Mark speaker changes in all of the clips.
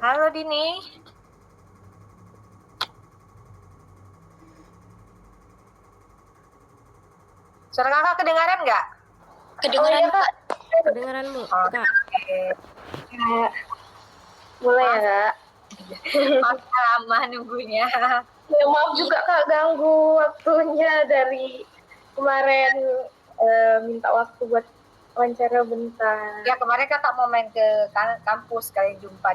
Speaker 1: Halo Dini. Suara kakak kedengaran nggak?
Speaker 2: Kedengaran,
Speaker 3: iya, Kak.
Speaker 2: Kedengaran Bu, Kak.
Speaker 1: Oke.
Speaker 3: Kak. Mulai ya, Kak.
Speaker 1: Maaf lama nunggunya.
Speaker 3: Ya, maaf juga Kak ganggu waktunya dari kemarin minta waktu buat wawancara bentar.
Speaker 1: Ya kemarin kakak mau main ke kampus kalian jumpa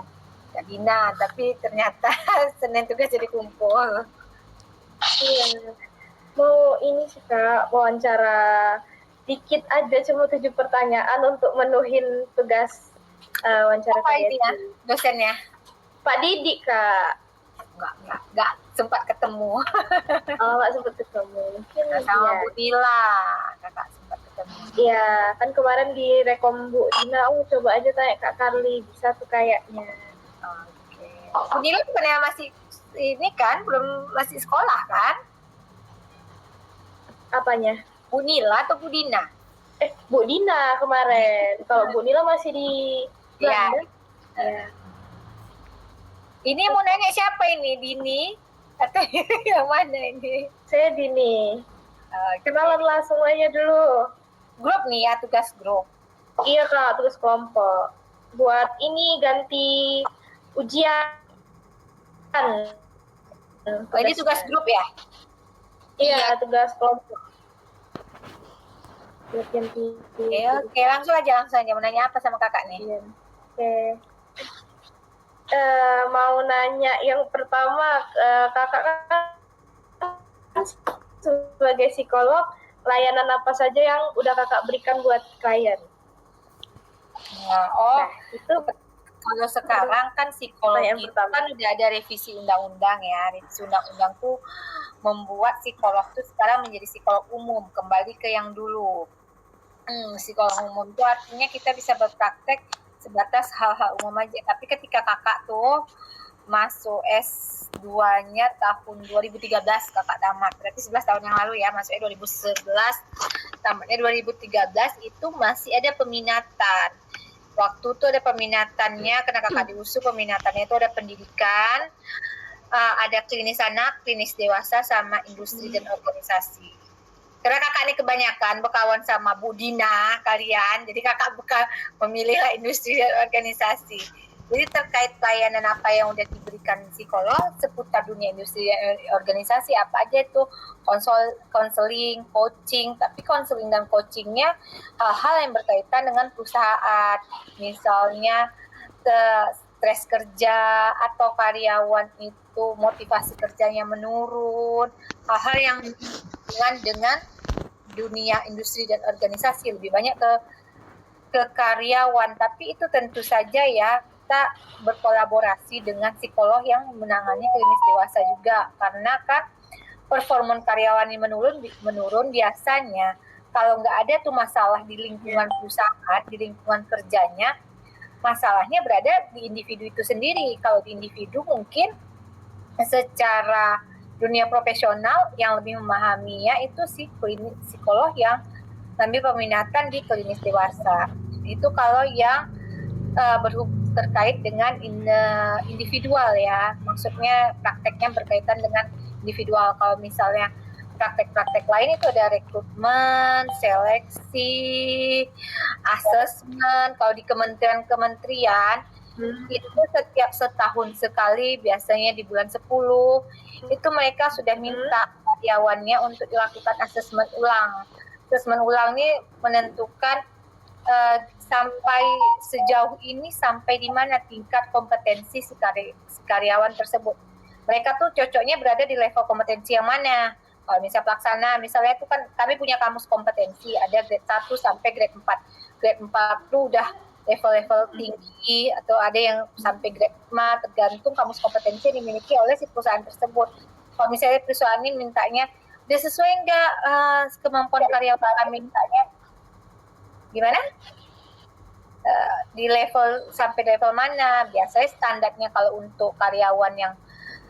Speaker 1: Kak Dina, tapi ternyata Senin tugas jadi kumpul.
Speaker 3: Iya. Mau ini sih Kak, wawancara dikit aja, cuma 7 pertanyaan untuk menuhin tugas wawancara
Speaker 1: Apa ini ya
Speaker 3: KDSI.
Speaker 1: dosennya?
Speaker 3: Pak Didi Kak.
Speaker 1: Nggak sempat ketemu.
Speaker 3: Oh, nggak sempat ketemu. Mungkin
Speaker 1: Sama
Speaker 3: ya.
Speaker 1: Bu Dila kakak sempat ketemu.
Speaker 3: Iya, kan kemarin di rekom Bu Dina, coba aja tanya Kak Carly, bisa tuh kayaknya.
Speaker 1: Oke. Bu Dila bukannya masih ini kan, belum masih sekolah kan?
Speaker 3: Apanya?
Speaker 1: Bu Nila atau Bu Dina?
Speaker 3: Bu Dina kemarin. Kalau Bu Nila masih di Belanda.
Speaker 1: Ya. Ini mau nanya siapa ini? Dini? Atau yang mana ini?
Speaker 3: Saya Dini. Kenalan langsung aja dulu.
Speaker 1: Grup nih ya, tugas grup.
Speaker 3: Iya Kak, tugas kelompok. Buat ini ganti ujian.
Speaker 1: Oh, ini tugas grup ya?
Speaker 3: Iya, tugas kelompok. Buat ganti.
Speaker 1: Oke, langsung aja mau nanya apa sama kakak nih?
Speaker 3: Iya. Oke. Mau nanya yang pertama, kakak kan sebagai psikolog, layanan apa saja yang udah kakak berikan buat klien?
Speaker 1: Nah, itu kalau sekarang kan psikologi itu kan udah ada revisi undang-undang ya. Revisi undang-undang tuh membuat psikolog tuh sekarang menjadi psikolog umum, kembali ke yang dulu. Psikolog umum itu artinya kita bisa berpraktek sebatas hal-hal umum aja. Tapi ketika kakak tuh masuk S2-nya tahun 2013 kakak tamat, berarti 11 tahun yang lalu ya, masuknya 2011, tamatnya 2013, itu masih ada peminatan. Waktu itu ada peminatannya, karena kakak diusul, peminatannya itu ada pendidikan, ada klinis anak, klinis dewasa, sama industri dan organisasi. Karena kakak ini kebanyakan berkawan sama Bu Dina kalian, jadi kakak memilihlah industri dan organisasi. Jadi terkait pelayanan apa yang udah diberikan psikolog seputar dunia industri dan organisasi, apa aja itu konseling, coaching, tapi konseling dan coachingnya hal-hal yang berkaitan dengan perusahaan, misalnya stres kerja atau karyawan itu motivasi kerjanya menurun, hal-hal yang dengan dunia industri dan organisasi, lebih banyak ke karyawan. Tapi itu tentu saja ya kita berkolaborasi dengan psikolog yang menangani klinis dewasa juga, karena kan performa karyawan ini menurun biasanya kalau nggak ada tuh masalah di lingkungan perusahaan, di lingkungan kerjanya, masalahnya berada di individu itu sendiri. Kalau di individu mungkin secara dunia profesional yang lebih memahaminya itu psikolog yang ngambil peminatan di klinis dewasa. Itu kalau yang terkait dengan individual ya, maksudnya prakteknya berkaitan dengan individual. Kalau misalnya praktek-praktek lain itu ada rekrutmen, seleksi, asesmen. Kalau di kementerian-kementerian itu setiap setahun sekali, biasanya di bulan 10, itu mereka sudah minta karyawannya untuk dilakukan asesmen ulang. Asesmen ulang ini menentukan sampai sejauh ini sampai di mana tingkat kompetensi si karyawan tersebut. Mereka tuh cocoknya berada di level kompetensi yang mana. Kalau misalnya pelaksana, misalnya itu kan kami punya kamus kompetensi, ada grade 1 sampai grade 4. Grade 4 tuh udah level-level tinggi, atau ada yang sampai grade 5, tergantung kamus kompetensi yang dimiliki oleh si perusahaan tersebut. Kalau misalnya perusahaan ini mintanya, udah sesuai nggak kemampuan karyawan kami mintanya? Gimana? Di level sampai level mana? Biasanya standarnya kalau untuk karyawan yang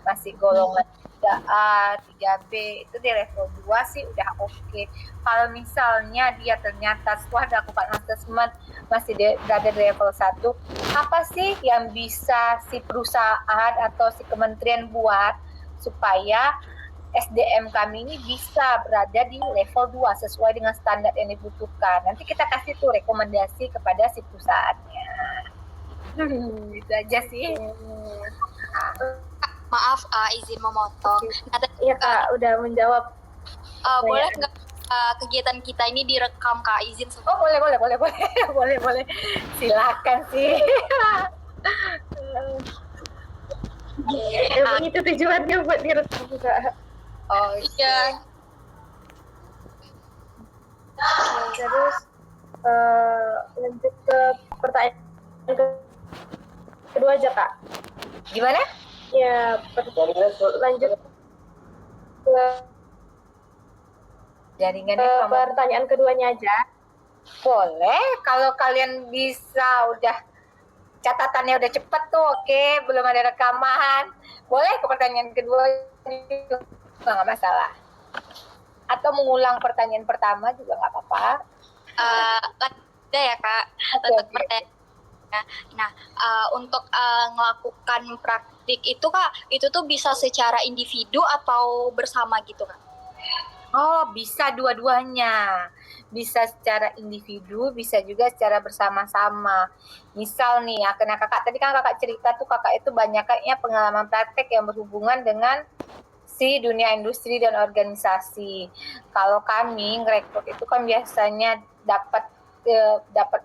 Speaker 1: masih golongan 3A, 3B itu di level 2 sih udah oke. Kalau misalnya dia ternyata setelah dilakukan assessment masih berada di level 1, apa sih yang bisa si perusahaan atau si kementerian buat supaya SDM kami ini bisa berada di level 2 sesuai dengan standar yang dibutuhkan. Nanti kita kasih tuh rekomendasi kepada si perusahaannya. Itu aja sih.
Speaker 2: Maaf, izin memotong.
Speaker 3: Iya Kak, udah menjawab.
Speaker 2: Boleh nggak kegiatan kita ini direkam Kak? Izin
Speaker 1: Oh boleh. boleh. Silakan sih.
Speaker 3: Emang itu tujuannya buat direkam juga.
Speaker 1: Oh iya.
Speaker 3: Terus lanjut ke pertanyaan kedua aja Kak.
Speaker 1: Gimana?
Speaker 3: Ya, lanjut ke
Speaker 1: jaringannya
Speaker 3: pertanyaan keduanya aja.
Speaker 1: Boleh, kalau kalian bisa udah catatannya udah cepet tuh, oke, belum ada rekaman. Boleh ke pertanyaan kedua nggak masalah. Atau mengulang pertanyaan pertama juga nggak apa-apa.
Speaker 2: Ada ya Kak, untuk pertanyaan. Nah, untuk melakukan praktik itu Kak, itu tuh bisa secara individu atau bersama gitu Kak?
Speaker 1: Oh, bisa dua-duanya. Bisa secara individu, bisa juga secara bersama-sama. Misal nih ya, karena kakak tadi kan kakak cerita tuh kakak itu banyaknya pengalaman praktek yang berhubungan dengan si dunia industri dan organisasi. Kalau kami ngerekrut itu kan biasanya dapat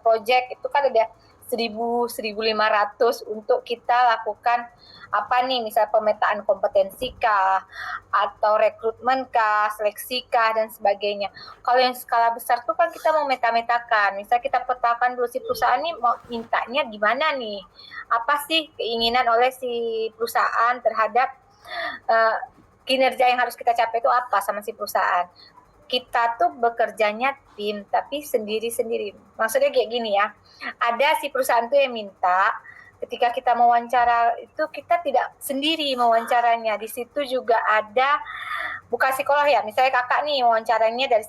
Speaker 1: project itu kan ada 1.000-1.500 untuk kita lakukan apa nih, misalnya pemetaan kompetensi kah, atau rekrutmen kah, seleksi kah, dan sebagainya. Kalau yang skala besar tuh kan kita mau meta-metakan, misalnya kita petakan dulu si perusahaan nih mau mintanya gimana nih, apa sih keinginan oleh si perusahaan terhadap kinerja yang harus kita capai itu apa sama si perusahaan. Kita tuh bekerjanya tim, tapi sendiri-sendiri. Maksudnya kayak gini ya, ada si perusahaan tuh yang minta, ketika kita mewawancara itu kita tidak sendiri mewawancaranya. Di situ juga ada bukan psikolog ya, misalnya kakak nih wawancaranya dari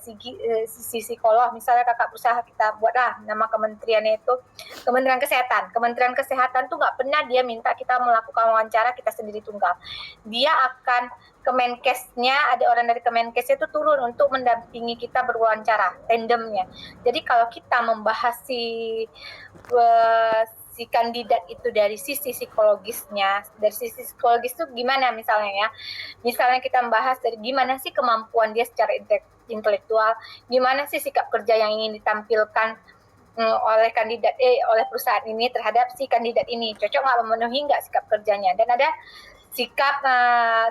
Speaker 1: sisi psikolog, misalnya kakak berusaha kita buatlah nama kementeriannya itu Kementerian Kesehatan. Kementerian Kesehatan tuh nggak pernah dia minta kita melakukan wawancara kita sendiri tunggal. Dia akan Kemenkesnya, ada orang dari Kemenkesnya itu turun untuk mendampingi kita berwawancara, tandemnya. Jadi kalau kita membahas si kandidat itu dari sisi psikologisnya, dari sisi psikologis itu gimana misalnya ya, misalnya kita membahas dari gimana sih kemampuan dia secara intelektual, gimana sih sikap kerja yang ingin ditampilkan oleh kandidat oleh perusahaan ini terhadap si kandidat ini, cocok nggak, memenuhi nggak sikap kerjanya, dan ada sikap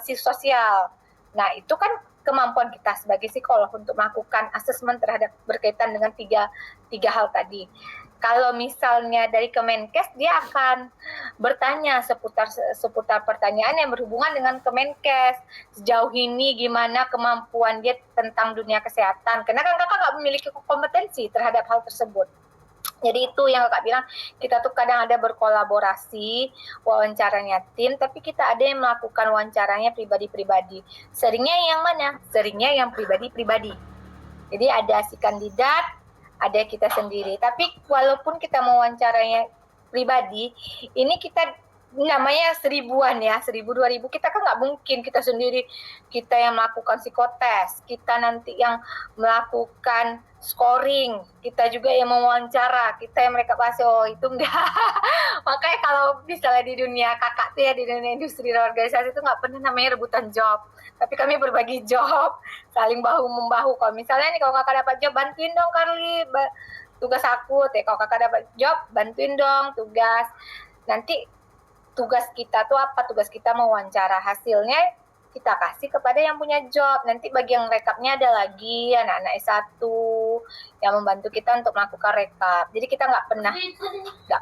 Speaker 1: sosial. Nah itu kan kemampuan kita sebagai psikolog untuk melakukan asesmen terhadap berkaitan dengan tiga hal tadi. Kalau misalnya dari Kemenkes, dia akan bertanya seputar pertanyaan yang berhubungan dengan Kemenkes. Sejauh ini gimana kemampuan dia tentang dunia kesehatan. Karena kan kakak nggak memiliki kompetensi terhadap hal tersebut. Jadi itu yang kakak bilang, kita tuh kadang ada berkolaborasi, wawancaranya tim, tapi kita ada yang melakukan wawancaranya pribadi-pribadi. Seringnya yang mana? Seringnya yang pribadi-pribadi. Jadi ada si kandidat, ada kita sendiri. Tapi walaupun kita mau wawancaranya pribadi, ini kita namanya 1.000-an ya, 1.000, 2.000, kita kan nggak mungkin kita sendiri, kita yang melakukan psikotes, kita nanti yang melakukan scoring, kita juga yang mewawancara, kita yang mereka pasti, oh itu enggak. Makanya kalau misalnya di dunia kakak tuh ya, di dunia industri dan organisasi itu nggak pernah namanya rebutan job, tapi kami berbagi job, saling bahu-membahu. Kalau misalnya nih, kalau kakak dapat job, bantuin dong Carly, tugas aku, kalau kakak dapat job, bantuin dong tugas. Nanti tugas kita tuh apa? Tugas kita mewawancara, hasilnya kita kasih kepada yang punya job. Nanti bagi yang rekapnya ada lagi anak-anak S1 yang membantu kita untuk melakukan rekap. Jadi kita nggak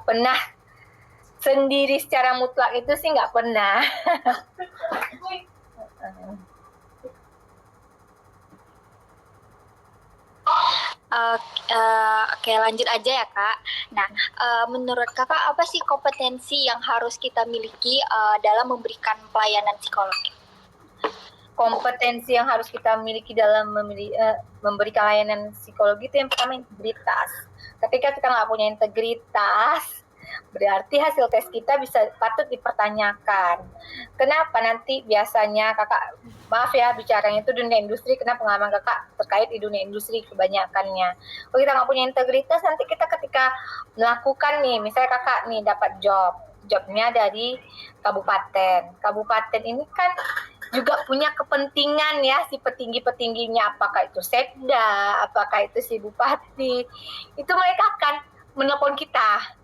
Speaker 1: pernah sendiri secara mutlak, itu sih nggak pernah.
Speaker 2: Oke, lanjut aja ya Kak. Nah, menurut Kakak apa sih kompetensi yang harus kita miliki dalam memberikan pelayanan psikologi?
Speaker 1: kompetensi yang harus kita miliki dalam memberikan layanan psikologi itu yang pertama integritas. Ketika kita nggak punya integritas, berarti hasil tes kita bisa patut dipertanyakan. Kenapa nanti biasanya kakak, maaf ya bicaranya itu dunia industri, karena pengalaman kakak terkait di dunia industri kebanyakannya. Kalau kita nggak punya integritas, nanti kita ketika melakukan nih, misalnya kakak nih dapat jobnya dari kabupaten. Kabupaten ini kan juga punya kepentingan ya si petinggi-petingginya, apakah itu sekda, apakah itu si bupati, itu mereka akan menelpon kita.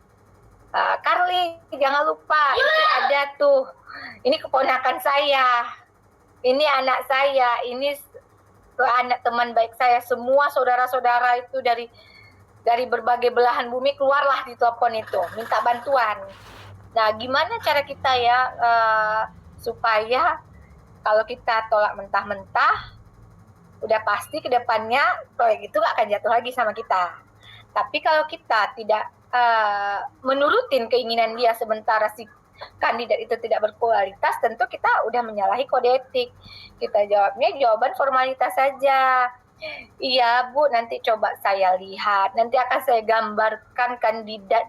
Speaker 1: Carly, jangan lupa itu ada tuh, ini keponakan saya, ini anak saya, ini anak teman baik saya, semua saudara-saudara itu dari berbagai belahan bumi keluarlah di telepon itu, minta bantuan. Nah, gimana cara kita ya supaya kalau kita tolak mentah-mentah, udah pasti ke depannya proyek itu gak akan jatuh lagi sama kita. Tapi kalau kita tidak menurutin keinginan dia sementara si kandidat itu tidak berkualitas, tentu kita udah menyalahi kode etik. Kita jawabnya jawaban formalitas saja. Iya Bu, nanti coba saya lihat, nanti akan saya gambarkan kandidat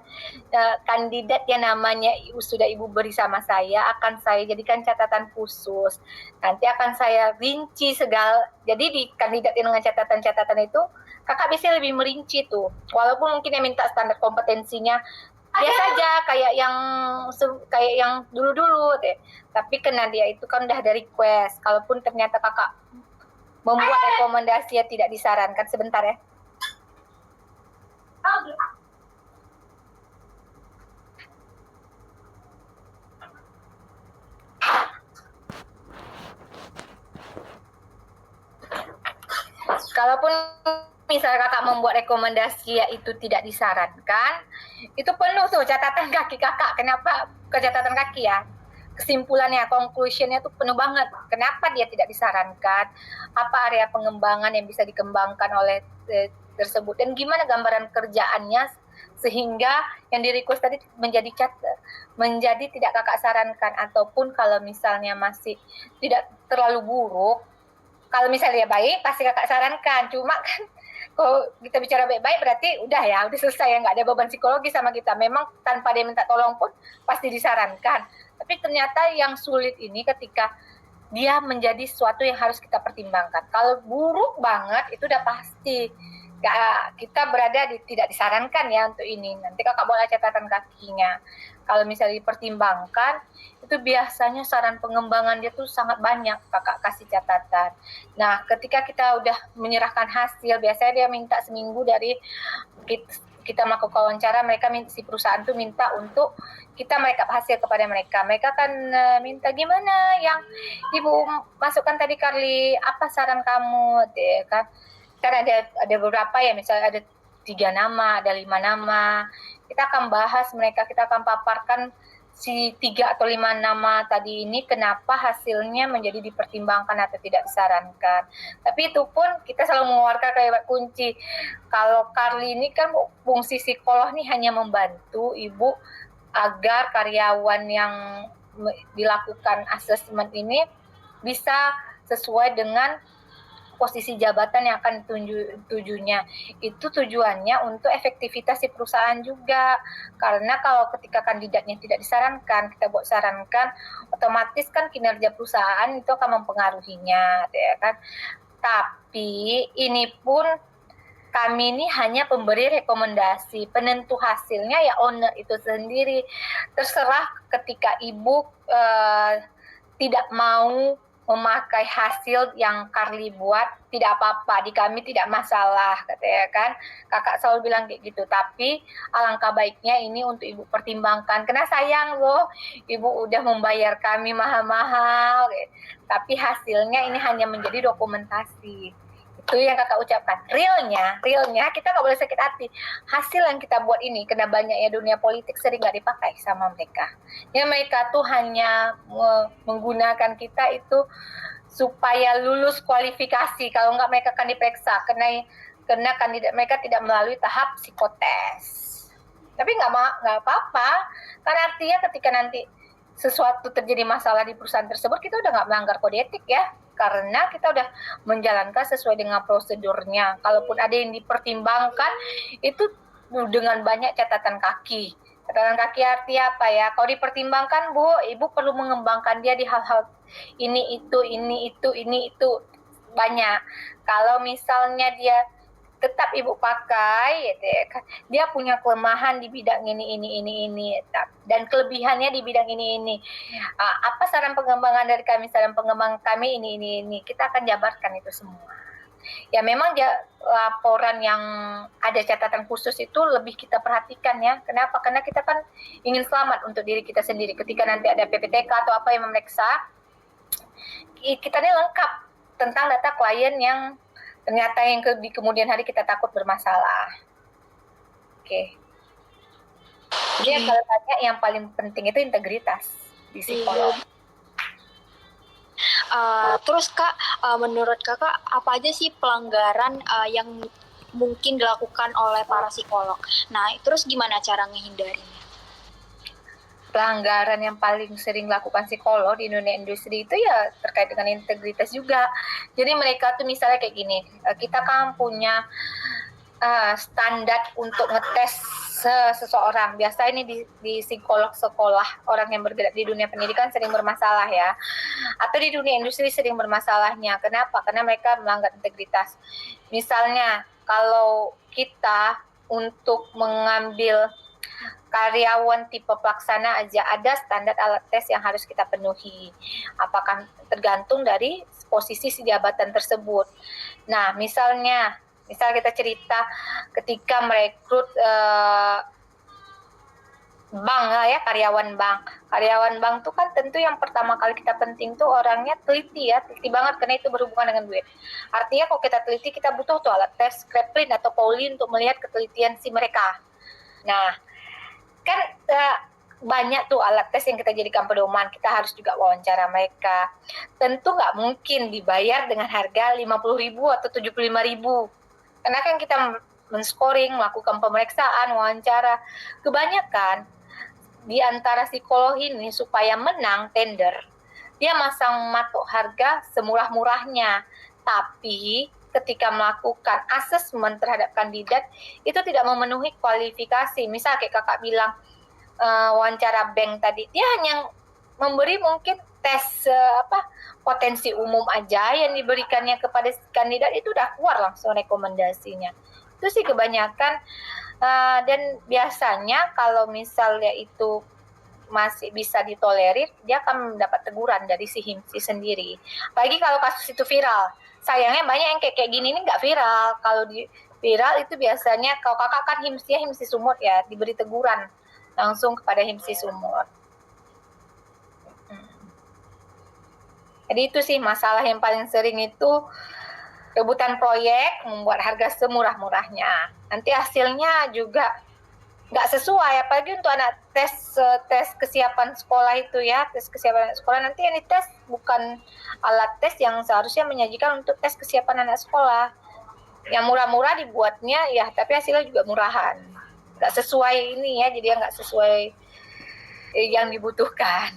Speaker 1: yang namanya sudah Ibu beri sama saya, akan saya jadikan catatan khusus, nanti akan saya rinci segala, jadi di kandidat yang dengan catatan-catatan itu kakak bisa lebih merinci tuh, walaupun mungkin yang minta standar kompetensinya biasa aja kayak yang dulu-dulu deh, tapi karena dia itu kan udah ada request, kalaupun ternyata kakak membuat rekomendasi yang tidak disarankan, sebentar ya. Kalaupun misalnya kakak membuat rekomendasi yang itu tidak disarankan, itu penuh tuh catatan kaki kakak. Kenapa ke catatan kaki ya? Kesimpulannya, conclusionnya tuh penuh banget. Kenapa dia tidak disarankan? Apa area pengembangan yang bisa dikembangkan oleh tersebut? Dan gimana gambaran kerjaannya sehingga yang di request tadi menjadi tidak kakak sarankan, ataupun kalau misalnya masih tidak terlalu buruk, kalau misalnya baik pasti kakak sarankan. Cuma kan kalau kita bicara baik-baik berarti udah selesai ya, nggak ada beban psikologi sama kita. Memang tanpa dia minta tolong pun pasti disarankan. Tapi ternyata yang sulit ini ketika dia menjadi sesuatu yang harus kita pertimbangkan. Kalau buruk banget itu udah pasti kita berada tidak disarankan ya untuk ini. Nanti kakak boleh catatan kakinya. Kalau misalnya dipertimbangkan, itu biasanya saran pengembangan dia tuh sangat banyak kakak kasih catatan. Nah, ketika kita udah menyerahkan hasil, biasanya dia minta seminggu dari kita melakukan wawancara, si perusahaan tuh minta untuk kita mereka hasil kepada mereka. Mereka kan minta gimana yang Ibu masukkan tadi Carly, apa saran kamu, deh kan? Kan ada beberapa ya, misalnya ada 3 nama, ada 5 nama. Kita akan bahas mereka, kita akan paparkan si 3 atau 5 nama tadi ini kenapa hasilnya menjadi dipertimbangkan atau tidak disarankan. Tapi itu pun kita selalu mengeluarkan kayak kunci. Kalau Carly ini kan fungsi psikolog nih hanya membantu Ibu agar karyawan yang dilakukan asesmen ini bisa sesuai dengan posisi jabatan yang akan tujunya. Itu tujuannya untuk efektivitas si perusahaan juga. Karena kalau ketika kandidatnya tidak disarankan, kita buat sarankan, otomatis kan kinerja perusahaan itu akan mempengaruhinya, ya kan. Tapi ini pun kami ini hanya pemberi rekomendasi, penentu hasilnya ya owner itu sendiri. Terserah ketika Ibu tidak mau memakai hasil yang Carly buat, tidak apa-apa, di kami tidak masalah, katanya kan. Kakak selalu bilang kayak gitu, tapi alangkah baiknya ini untuk Ibu pertimbangkan, karena sayang loh, Ibu udah membayar kami mahal-mahal, tapi hasilnya ini hanya menjadi dokumentasi. Itu yang kakak ucapkan. Realnya kita nggak boleh sakit hati. Hasil yang kita buat ini, kena banyaknya dunia politik sering nggak dipakai sama mereka. Ya mereka tuh hanya menggunakan kita itu supaya lulus kualifikasi. Kalau nggak mereka akan diperiksa karena kandidat mereka tidak melalui tahap psikotes. Tapi nggak apa-apa. Karena artinya ketika nanti sesuatu terjadi masalah di perusahaan tersebut, kita udah nggak melanggar kode etik ya, karena kita udah menjalankan sesuai dengan prosedurnya. Kalaupun ada yang dipertimbangkan, itu dengan banyak catatan kaki. Catatan kaki artinya apa ya? Kalau dipertimbangkan, Bu, Ibu perlu mengembangkan dia di hal-hal ini itu banyak. Kalau misalnya dia tetap Ibu pakai, gitu ya, dia punya kelemahan di bidang ini, dan kelebihannya di bidang ini. Apa saran pengembangan dari kami? Saran pengembangan kami ini. Kita akan jabarkan itu semua. Ya memang laporan yang ada catatan khusus itu lebih kita perhatikan ya. Kenapa? Karena kita kan ingin selamat untuk diri kita sendiri. Ketika nanti ada PPTK atau apa yang memeriksa, kita ini lengkap tentang data klien yang ternyata yang di kemudian hari kita takut bermasalah. Oke. Jadi kalau tanya yang paling penting itu integritas di psikolog.
Speaker 2: Terus Kak, menurut Kakak apa aja sih pelanggaran yang mungkin dilakukan oleh para psikolog? Nah, terus gimana cara ngehindarinya?
Speaker 1: Pelanggaran yang paling sering lakukan psikolog di dunia industri itu ya terkait dengan integritas juga. Jadi mereka tuh misalnya kayak gini, kita kan punya standar untuk ngetes seseorang. Biasa ini di psikolog sekolah, orang yang bergerak di dunia pendidikan sering bermasalah ya. Atau di dunia industri sering bermasalahnya. Kenapa? Karena mereka melanggar integritas. Misalnya kalau kita untuk mengambil karyawan tipe pelaksana aja ada standar alat tes yang harus kita penuhi. Apakah tergantung dari posisi si jabatan tersebut. Nah, misal kita cerita ketika merekrut bank lah ya, karyawan bank. Karyawan bank tuh kan tentu yang pertama kali kita penting tuh orangnya teliti banget karena itu berhubungan dengan duit. Artinya kalau kita teliti kita butuh tuh alat tes Kraepelin atau Pauli untuk melihat ketelitian si mereka. Nah, kan banyak tuh alat tes yang kita jadikan pedoman. Kita harus juga wawancara mereka. Tentu nggak mungkin dibayar dengan harga 50.000 atau 75.000. Karena kan kita men-scoring, melakukan pemeriksaan, wawancara. Kebanyakan di antara psikolog ini supaya menang tender, dia masang matok harga semurah-murahnya. Tapi ketika melakukan asesmen terhadap kandidat itu tidak memenuhi kualifikasi. Misal kayak kakak bilang wawancara bank tadi, dia hanya memberi mungkin tes potensi umum aja yang diberikannya kepada kandidat, itu udah keluar langsung rekomendasinya. Itu sih kebanyakan, dan biasanya kalau misalnya itu masih bisa ditolerir, dia akan mendapat teguran dari si HIMSI sendiri. Apalagi kalau kasus itu viral. Sayangnya banyak yang kayak gini ini nggak viral. Kalau di viral itu biasanya kalau kakak kan HIMSI Sumut ya, diberi teguran langsung kepada HIMSI Sumut. Jadi itu sih masalah yang paling sering itu, rebutan proyek membuat harga semurah-murahnya. Nanti hasilnya juga nggak sesuai, apalagi untuk anak tes kesiapan sekolah itu ya, tes kesiapan sekolah nanti yang dites bukan alat tes yang seharusnya menyajikan untuk tes kesiapan anak sekolah. Yang murah-murah dibuatnya ya, tapi hasilnya juga murahan. Nggak sesuai ini ya, jadi nggak sesuai yang dibutuhkan.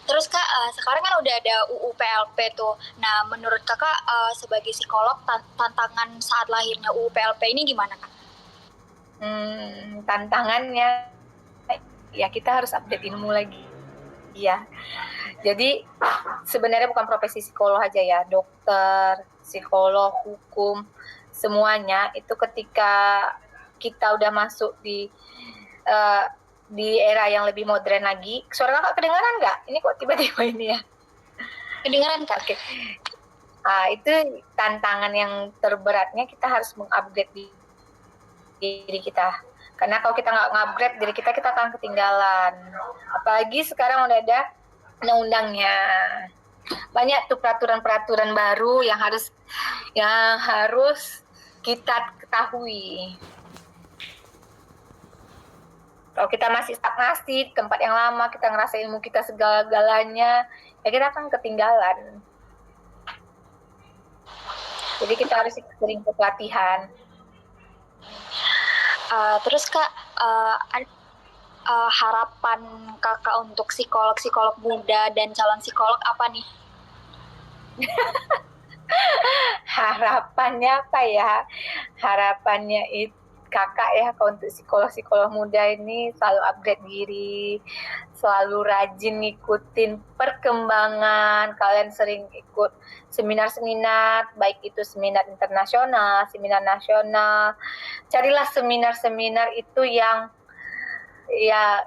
Speaker 2: Terus Kak, sekarang kan udah ada UU PLP tuh. Nah, menurut Kakak sebagai psikolog, tantangan saat lahirnya UU PLP ini gimana Kak?
Speaker 1: Tantangannya, ya kita harus update ilmu lagi. Ya, jadi sebenarnya bukan profesi psikolog aja ya, dokter, psikolog, hukum, semuanya itu ketika kita udah masuk di era yang lebih modern lagi. Suara kakak kedengaran nggak? Ini kok tiba-tiba ini ya?
Speaker 2: Kedengaran Kak.
Speaker 1: Oke. Itu tantangan yang terberatnya, kita harus mengupgrade diri kita. Karena kalau kita nggak mengupgrade diri kita akan ketinggalan. Apalagi sekarang udah ada undang-undangnya. Banyak tuh peraturan-peraturan baru yang harus kita ketahui. Kalau kita masih stagnasi di tempat yang lama, kita ngerasa ilmu kita segala-galanya, ya kita akan ketinggalan. Jadi kita harus sering pelatihan.
Speaker 2: Terus Kak, harapan kakak untuk psikolog muda dan calon psikolog apa nih?
Speaker 1: Harapannya apa ya? Harapannya itu kakak ya, kalau untuk psikolog muda ini selalu upgrade diri, selalu rajin ngikutin perkembangan. Kalian sering ikut seminar-seminar, baik itu seminar internasional, seminar nasional. Carilah seminar-seminar itu yang ya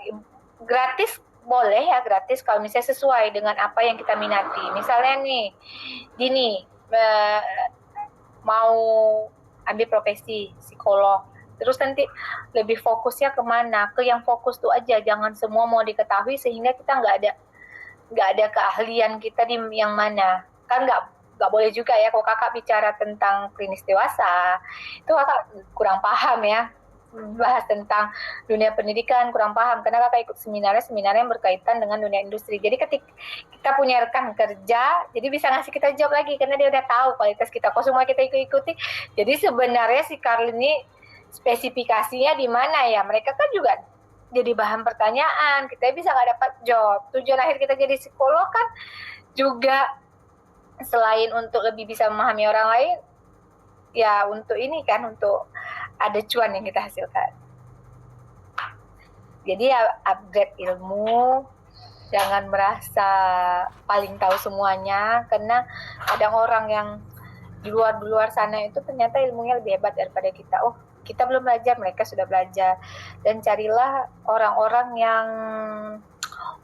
Speaker 1: gratis, boleh ya gratis kalau misalnya sesuai dengan apa yang kita minati. Misalnya nih, gini, mau ambil profesi psikolog, terus nanti lebih fokusnya kemana? Ke yang fokus tuh aja, jangan semua mau diketahui sehingga kita nggak ada keahlian kita di yang mana. Kan nggak boleh juga ya kalau kakak bicara tentang klinis dewasa, itu kakak kurang paham ya. Bahas tentang dunia pendidikan kurang paham karena kakak ikut seminar yang berkaitan dengan dunia industri. Jadi ketika kita punya rekan kerja, jadi bisa ngasih kita job lagi karena dia udah tahu kualitas kita. Kalau semua kita ikuti, jadi sebenarnya si Karl ini spesifikasinya di mana ya? Mereka kan juga jadi bahan pertanyaan. Kita bisa nggak dapat job. Tujuan akhir kita jadi psikolog kan juga selain untuk lebih bisa memahami orang lain, ya untuk ini kan, untuk ada cuan yang kita hasilkan. Jadi ya upgrade ilmu, jangan merasa paling tahu semuanya, karena ada orang yang di luar sana itu ternyata ilmunya lebih hebat daripada kita. Oh, kita belum belajar, mereka sudah belajar. Dan carilah orang-orang yang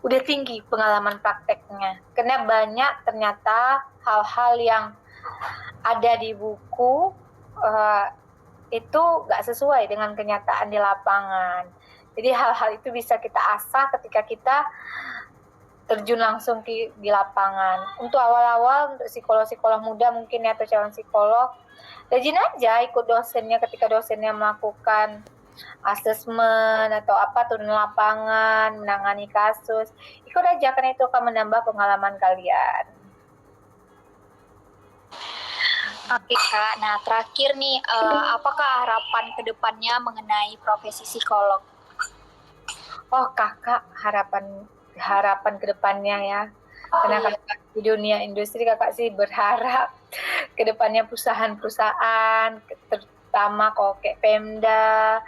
Speaker 1: udah tinggi pengalaman prakteknya, karena banyak ternyata hal-hal yang ada di buku itu nggak sesuai dengan kenyataan di lapangan. Jadi hal-hal itu bisa kita asah ketika kita terjun langsung di lapangan. Untuk awal-awal, untuk psikolog muda mungkin ya, atau calon psikolog, rajin aja ikut dosennya ketika dosennya melakukan asesmen atau apa, turun lapangan, menangani kasus. Ikut aja, karena itu akan menambah pengalaman kalian.
Speaker 2: Oke Kak, nah terakhir nih, apakah harapan kedepannya mengenai profesi psikolog?
Speaker 1: Oh kakak, harapan kedepannya ya, karena kakak di dunia industri, kakak sih berharap kedepannya perusahaan-perusahaan, terutama kok kayak Pemda,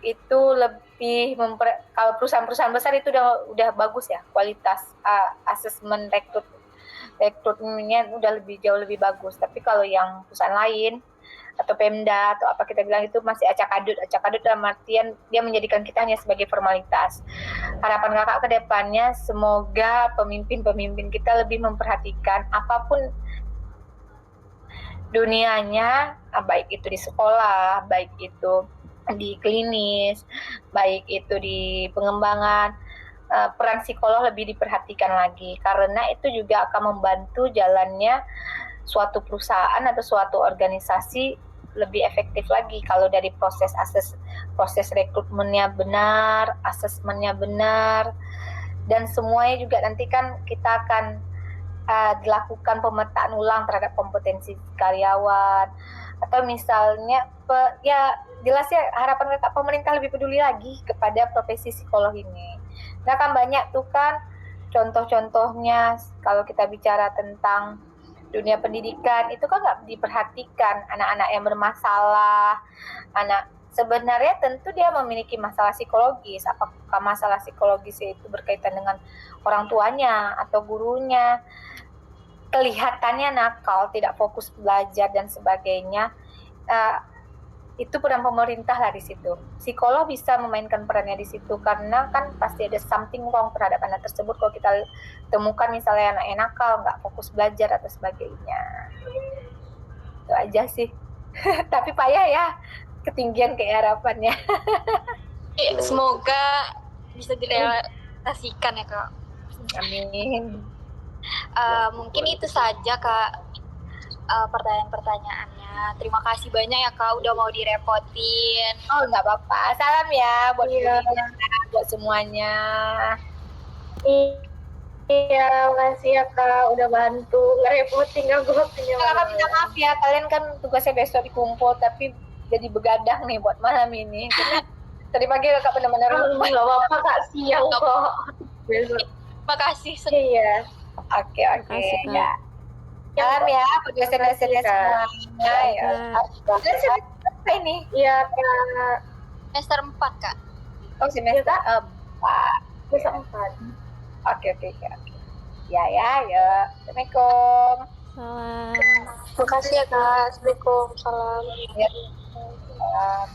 Speaker 1: itu lebih kalau perusahaan-perusahaan besar itu udah bagus ya kualitas asesmen rekrutmennya udah jauh lebih bagus. Tapi kalau yang perusahaan lain atau Pemda atau apa kita bilang, itu masih acak-adut dalam artian dia menjadikan kita hanya sebagai formalitas. Harapan kakak ke depannya, semoga pemimpin kita lebih memperhatikan apapun dunianya, baik itu di sekolah, baik itu di klinis, baik itu di pengembangan, peran psikolog lebih diperhatikan lagi, karena itu juga akan membantu jalannya suatu perusahaan atau suatu organisasi lebih efektif lagi. Kalau dari proses rekrutmennya benar, asesmennya benar, dan semuanya juga nanti kan kita akan dilakukan pemetaan ulang terhadap kompetensi karyawan, atau misalnya ya jelas ya, harapan kakak pemerintah lebih peduli lagi kepada profesi psikolog ini. Nah kan banyak tuh kan contoh-contohnya, kalau kita bicara tentang dunia pendidikan itu kan nggak diperhatikan anak-anak yang bermasalah. Sebenarnya tentu dia memiliki masalah psikologis. Apakah masalah psikologis itu berkaitan dengan orang tuanya atau gurunya? Kelihatannya nakal, tidak fokus belajar dan sebagainya. Itu peran pemerintah lah di situ. Psikolog bisa memainkan perannya di situ, karena kan pasti ada something wrong terhadap anak tersebut kalau kita temukan misalnya anak nakal, nggak fokus belajar atau sebagainya. Itu aja sih. Tapi payah ya, ketinggian kayak harapannya.
Speaker 2: Semoga bisa direalisasikan ya Kak.
Speaker 1: Amin.
Speaker 2: Mungkin itu saja Kak, pertanyaan-pertanyaannya. Terima kasih banyak ya Kak udah mau direpotin.
Speaker 1: Oh nggak apa-apa, salam ya buat buat semuanya.
Speaker 3: Iya, makasih ya Kak udah bantu ngerepotin aku waktunya.
Speaker 1: Kakak minta maaf ya, kalian kan tugasnya besok dikumpul, tapi jadi begadang nih buat malam ini. Karena Tadi pagi kakak benar-benar lupa.
Speaker 3: Nggak apa-apa kak, siang kok. Besok.
Speaker 2: Makasih.
Speaker 3: Iya.
Speaker 1: Oke.
Speaker 4: Makasih, Kak.
Speaker 1: Ya. Salam ya, udah selesai semuanya ya. Dan semester apa ini?
Speaker 3: Iya kak.
Speaker 2: Semester 4 Kak.
Speaker 1: Oh semester 4.
Speaker 3: Besok 4.
Speaker 1: Oke. Ya. Assalamualaikum.
Speaker 4: Salam.
Speaker 3: Makasih ya kak. Assalamualaikum. Salam.
Speaker 1: Ya. Salam.